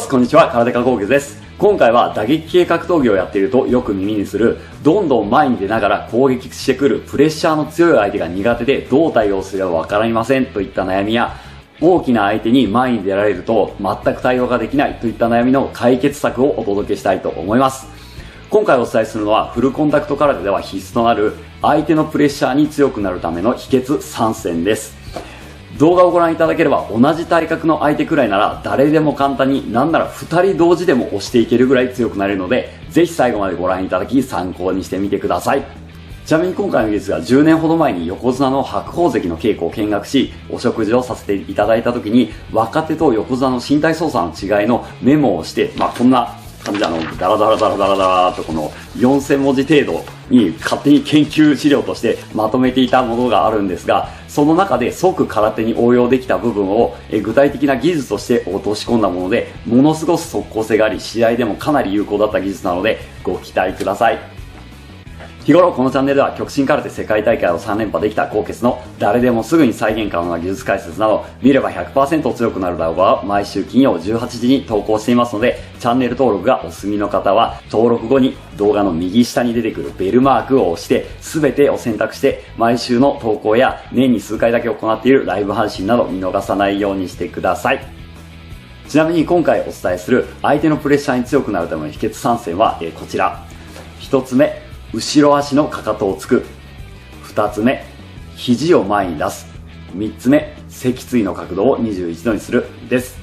こんにちは、空手家ゴーゲです。今回は打撃系格闘技をやっているとよく耳にする、どんどん前に出ながら攻撃してくるプレッシャーの強い相手が苦手でどう対応すればわかりませんといった悩みや、大きな相手に前に出られると全く対応ができないといった悩みの解決策をお届けしたいと思います。今回お伝えするのはフルコンタクト空手では必須となる相手のプレッシャーに強くなるための秘訣3選です。動画をご覧いただければ同じ体格の相手くらいなら誰でも簡単になんなら2人同時でも押していけるぐらい強くなれるので、ぜひ最後までご覧いただき参考にしてみてください。ちなみに今回の技術が10年ほど前に横綱の白鵬関の稽古を見学し、お食事をさせていただいた時に若手と横綱の身体操作の違いのメモをして、こんな感じでダラダラダラダラダラとこの4000文字程度に勝手に研究資料としてまとめていたものがあるんですが、その中で即空手に応用できた部分を具体的な技術として落とし込んだもので、ものすごく即効性があり、試合でもかなり有効だった技術なのでご期待ください。日頃このチャンネルでは極真空手世界大会を3連覇できた高傑の誰でもすぐに再現可能な技術解説など、見れば 100% 強くなる動画を毎週金曜18時に投稿していますので、チャンネル登録がお済みの方は登録後に動画の右下に出てくるベルマークを押して全てを選択して、毎週の投稿や年に数回だけ行っているライブ配信など見逃さないようにしてください。ちなみに今回お伝えする相手のプレッシャーに強くなるための秘訣3選はこちら。1つ目、後ろ足のかかとをつく。2つ目、肘を前に出す。3つ目、脊椎の角度を21度にするです。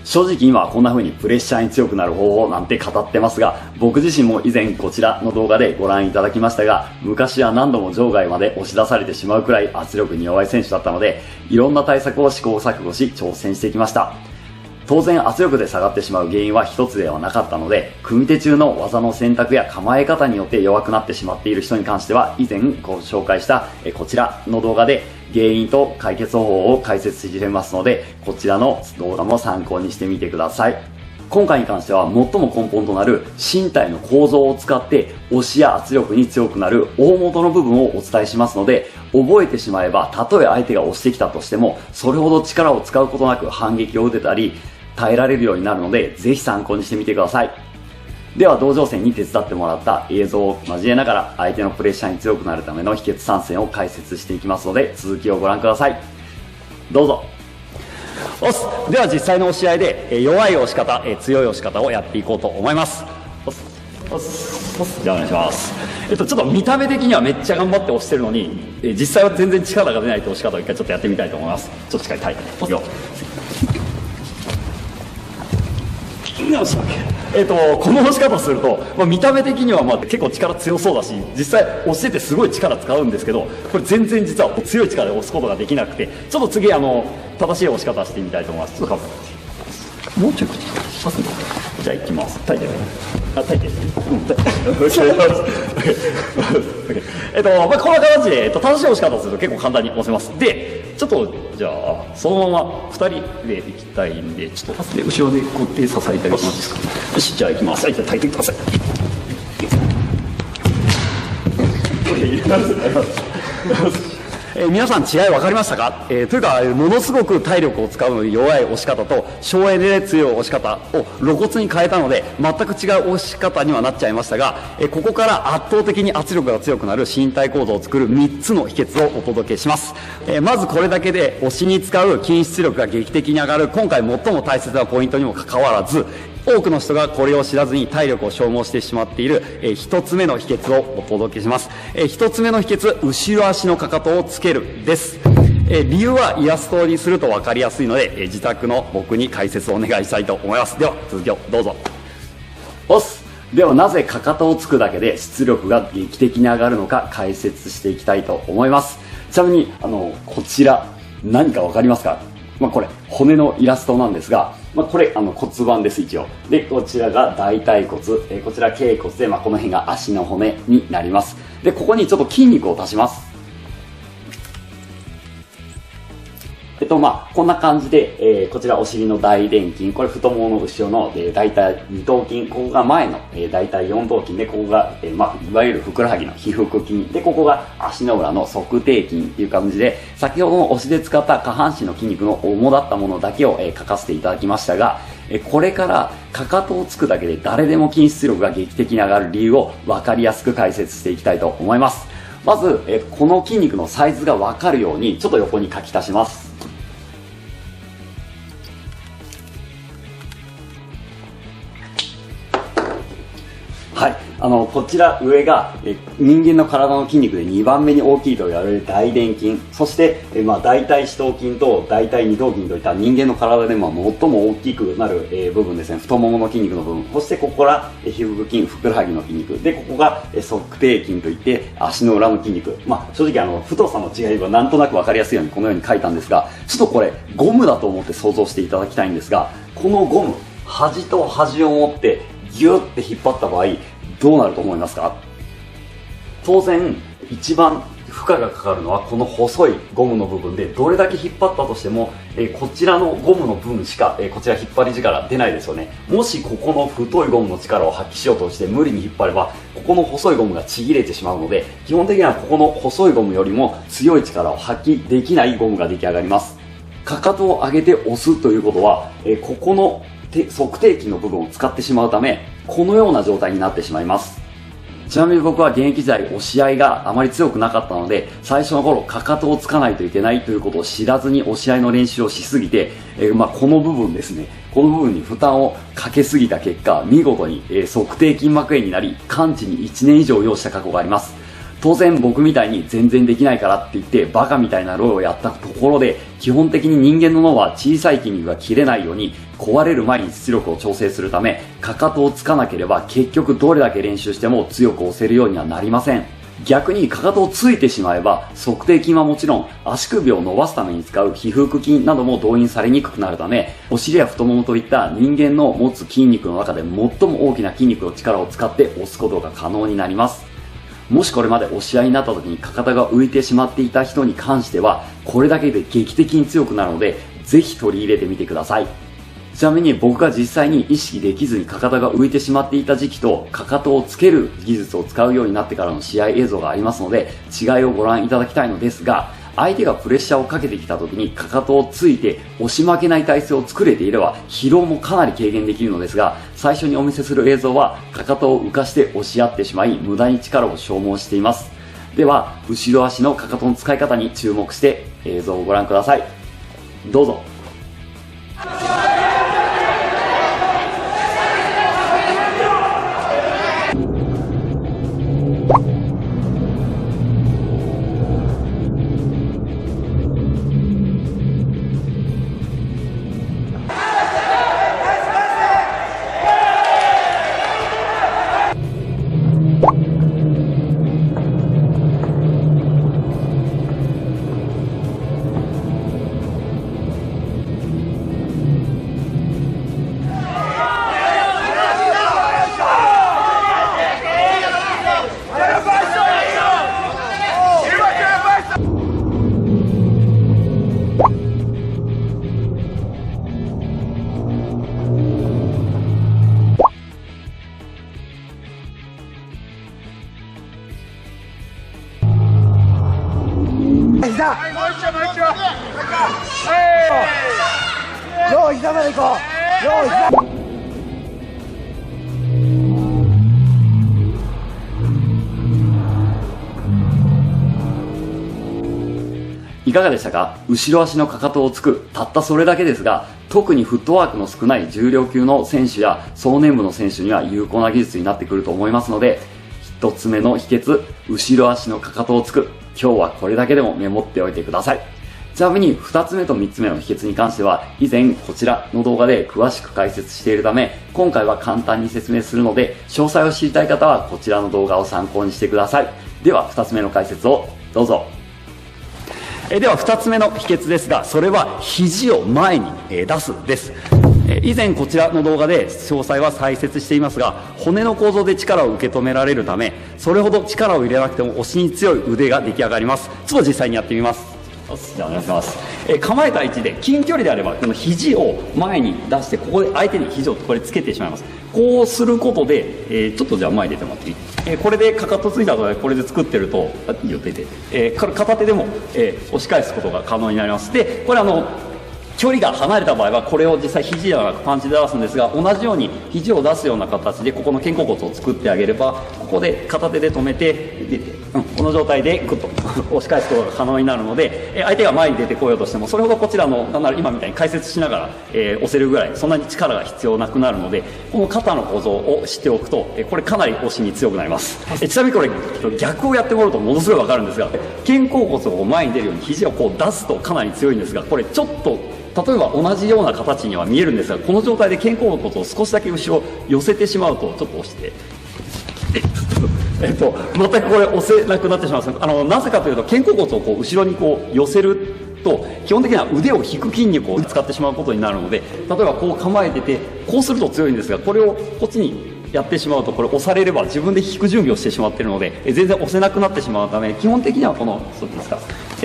正直今はこんな風にプレッシャーに強くなる方法なんて語ってますが、僕自身も以前こちらの動画でご覧いただきましたが、昔は何度も場外まで押し出されてしまうくらい圧力に弱い選手だったので、いろんな対策を試行錯誤し挑戦してきました。当然圧力で下がってしまう原因は一つではなかったので、組手中の技の選択や構え方によって弱くなってしまっている人に関しては、以前ご紹介したこちらの動画で原因と解決方法を解説していますので、こちらの動画も参考にしてみてください。今回に関しては最も根本となる身体の構造を使って押しや圧力に強くなる大元の部分をお伝えしますので、覚えてしまえばたとえ相手が押してきたとしてもそれほど力を使うことなく反撃を打てたり耐えられるようになるので、ぜひ参考にしてみてください。では同乗戦に手伝ってもらった映像を交えながら相手のプレッシャーに強くなるための秘訣3選を解説していきますので、続きをご覧ください。どうぞ。では実際の押し合いで弱い押し方、強い押し方をやっていこうと思います。じゃあお願いします。ちょっと見た目的にはめっちゃ頑張って押してるのに、実際は全然力が出ないって押し方を一回ちょっとやってみたいと思います。ちょっとしっかりタイトに。よし、この押し方をすると、見た目的には結構力強そうだし、実際押しててすごい力使うんですけど、これ全然実は強い力で押すことができなくて、ちょっと次正しい押し方してみたいと思います。ちょっともうちょいじゃあいきます。タイトルタイトルこんな形で正しい押し方をすると結構簡単に押せます。でちょっとじゃあそのまま2人でいきたいんで、ちょっと後ろでこう手支えてあげてもらっていいですか。よし、じゃあいきます。はい、じゃあ炊いてください。皆さん違い分かりましたか？というかものすごく体力を使うのに弱い押し方と省エネで強い押し方を露骨に変えたので、全く違う押し方にはなっちゃいましたが、ここから圧倒的に圧力が強くなる身体構造を作る3つの秘訣をお届けします。まずこれだけで押しに使う筋出力が劇的に上がる今回最も大切なポイントにもかかわらず、多くの人がこれを知らずに体力を消耗してしまっている一つ目の秘訣をお届けします。一つ目の秘訣、後ろ足のかかとをつけるです。理由はイラストにすると分かりやすいので、自宅の僕に解説をお願いしたいと思います。では続きをどうぞ。ではなぜかかとをつくだけで出力が劇的に上がるのか解説していきたいと思います。ちなみにこちら何か分かりますか？これ骨のイラストなんですが、これ骨盤です一応。でこちらが大腿骨、こちら脛骨で、この辺が足の骨になります。でここにちょっと筋肉を足します。こんな感じで、こちらお尻の大臀筋、これ太ももの後ろの、大体二頭筋、ここが前の、大体四頭筋で、ここが、いわゆるふくらはぎの腓腹筋で、ここが足の裏の足底筋っていう感じで、先ほどの押しで使った下半身の筋肉の主だったものだけを、書かせていただきましたが、これからかかとをつくだけで誰でも筋出力が劇的に上がる理由を分かりやすく解説していきたいと思います。まず、この筋肉のサイズが分かるようにちょっと横に書き足します。はい、こちら上が人間の体の筋肉で2番目に大きいと言われる大臀筋、そして大腿四頭筋と大腿二頭筋といった人間の体でも最も大きくなる部分ですね。太ももの筋肉の部分、そしてここから皮腹筋、ふくらはぎの筋肉で、ここが足底筋といって足の裏の筋肉。正直太さの違いはなんとなく分かりやすいようにこのように書いたんですが、ちょっとこれゴムだと思って想像していただきたいんですが、このゴム端と端を持ってギュッて引っ張った場合どうなると思いますか？当然一番負荷がかかるのはこの細いゴムの部分で、どれだけ引っ張ったとしてもこちらのゴムの分しかこちら引っ張り力出ないですよね。もしここの太いゴムの力を発揮しようとして無理に引っ張れば、ここの細いゴムがちぎれてしまうので、基本的にはここの細いゴムよりも強い力を発揮できないゴムが出来上がります。かかとを上げて押すということはここの足底筋の部分を使ってしまうため、このような状態になってしまいます。ちなみに僕は現役時代押し合いがあまり強くなかったので、最初の頃かかとをつかないといけないということを知らずに押し合いの練習をしすぎて、この部分ですね、この部分に負担をかけすぎた結果、見事に足底筋膜炎になり、完治に1年以上要した過去があります。当然僕みたいに全然できないからって言ってバカみたいなローをやったところで、基本的に人間の脳は小さい筋肉が切れないように壊れる前に出力を調整するため、かかとをつかなければ結局どれだけ練習しても強く押せるようにはなりません。逆にかかとをついてしまえば、足底筋はもちろん足首を伸ばすために使う皮腹筋なども動員されにくくなるため、お尻や太ももといった人間の持つ筋肉の中で最も大きな筋肉の力を使って押すことが可能になります。もしこれまで押し合いになった時にかかとが浮いてしまっていた人に関しては、これだけで劇的に強くなるので、ぜひ取り入れてみてください。ちなみに僕が実際に意識できずにかかとが浮いてしまっていた時期と、かかとをつける技術を使うようになってからの試合映像がありますので、違いをご覧いただきたいのですが、相手がプレッシャーをかけてきた時にかかとをついて押し負けない体勢を作れていれば疲労もかなり軽減できるのですが、最初にお見せする映像はかかとを浮かして押し合ってしまい、無駄に力を消耗しています。では後ろ足のかかとの使い方に注目して映像をご覧ください。どうぞ。よい膝まで行こう。よい膝。いかがでしたか？後ろ足のかかとをつく、たったそれだけですが、特にフットワークの少ない重量級の選手や壮年部の選手には有効な技術になってくると思いますので、一つ目の秘訣、後ろ足のかかとをつく。今日はこれだけでもメモっておいてください。ちなみに2つ目と3つ目の秘訣に関しては以前こちらの動画で詳しく解説しているため、今回は簡単に説明するので、詳細を知りたい方はこちらの動画を参考にしてください。では2つ目の解説をどうぞ。では2つ目の秘訣ですが、それは肘を前に出すです。以前こちらの動画で詳細は解説していますが、骨の構造で力を受け止められるため、それほど力を入れなくても押しに強い腕が出来上がります。ちょっと実際にやってみます。じゃあお願いします。構えた位置で近距離であればこの肘を前に出して、ここで相手に肘をこれつけてしまいます。こうすることで、ちょっとじゃあ前に出てもらっていい？これでかかとついたとこれで作ってると、いいよ出て、片手でも、押し返すことが可能になります。でこれ距離が離れた場合はこれを実際肘ではなくパンチで出すんですが、同じように肘を出すような形でここの肩甲骨を作ってあげれば、ここで片手で止めて出て、この状態でグッと押し返すことが可能になるので、相手が前に出てこようとしてもそれほどこちらのなんなら今みたいに解説しながら、押せるぐらいそんなに力が必要なくなるので、この肩の構造を知っておくと、これかなり押しに強くなります。ちなみにこれ逆をやってもらうとものすごいわかるんですが、肩甲骨を前に出るように肘をこう出すとかなり強いんですが、これちょっと例えば同じような形には見えるんですが、この状態で肩甲骨を少しだけ後ろ寄せてしまうと、ちょっと押して全くこれ押せなくなってしまいます。なぜかというと、肩甲骨をこう後ろにこう寄せると基本的には腕を引く筋肉を使ってしまうことになるので、例えばこう構えててこうすると強いんですが、これをこっちにやってしまうと、これ押されれば自分で引く準備をしてしまっているので、全然押せなくなってしまうため、基本的にはこのそうですか、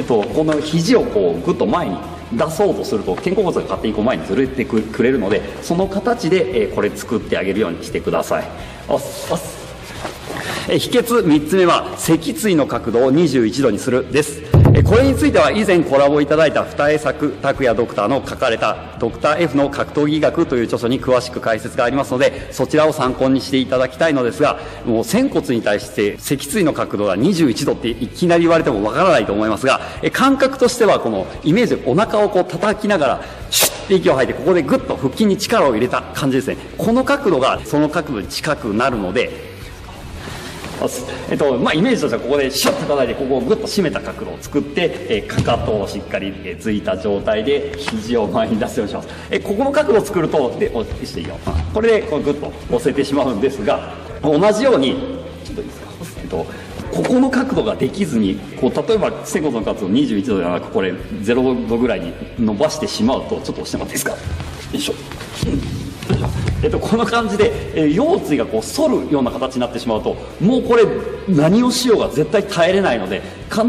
この肘をこうグッと前に出そうとすると肩甲骨が勝手にこう前にずれてくれるので、その形でこれ作ってあげるようにしてください。秘訣3つ目は脊椎の角度を21度にするです。これについては以前コラボいただいた二重作拓也ドクターの書かれたドクター F の格闘技学という著書に詳しく解説がありますので、そちらを参考にしていただきたいのですが、もう仙骨に対して脊椎の角度が21度っていきなり言われてもわからないと思いますが、感覚としてはこのイメージでお腹をこう叩きながらシュッて息を吐いて、ここでグッと腹筋に力を入れた感じですね。この角度がその角度に近くなるので、イメージとしてはここでシュッと叩いてここをグッと締めた角度を作って、かかとをしっかりついた状態で肘を前に出すようにします。ここの角度を作ると押していいよ、これでこうグッと押せてしまうんですが、同じようにちょっといいですか、ここの角度ができずにこう例えば仙骨の角度を21度ではなくこれ0度ぐらいに伸ばしてしまうと、ちょっと押してもらっていいですか。よいしょ、この感じで、腰椎がこう反るような形になってしまうと、もうこれ何をしようが絶対耐えれないので、必ず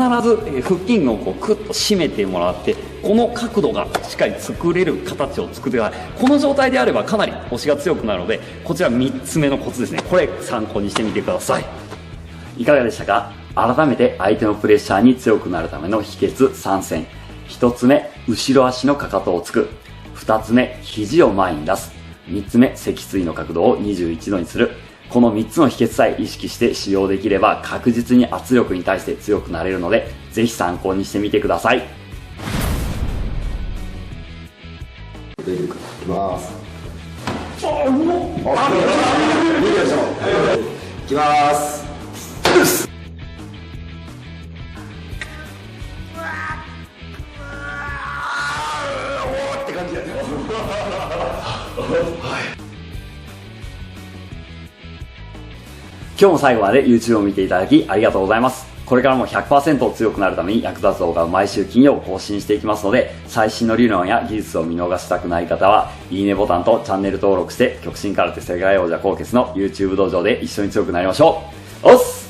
腹筋をこうクッと締めてもらって、この角度がしっかり作れる形を作ってください。この状態であればかなり押しが強くなるので、こちら3つ目のコツですね。これ参考にしてみてください。いかがでしたか。改めて相手のプレッシャーに強くなるための秘訣3選。1つ目、後ろ足のかかとをつく。2つ目、肘を前に出す。3つ目、脊椎の角度を21度にする。この3つの秘訣さえ意識して使用できれば確実に圧力に対して強くなれるので、ぜひ参考にしてみてください。いきます。いきます。って感じだね。今日も最後まで YouTube を見ていただきありがとうございます。これからも 100% 強くなるために役立つ動画を毎週金曜更新していきますので、最新の理論や技術を見逃したくない方は、いいねボタンとチャンネル登録して、極真空手世界王者コウケツの YouTube 道場で一緒に強くなりましょう。おっす。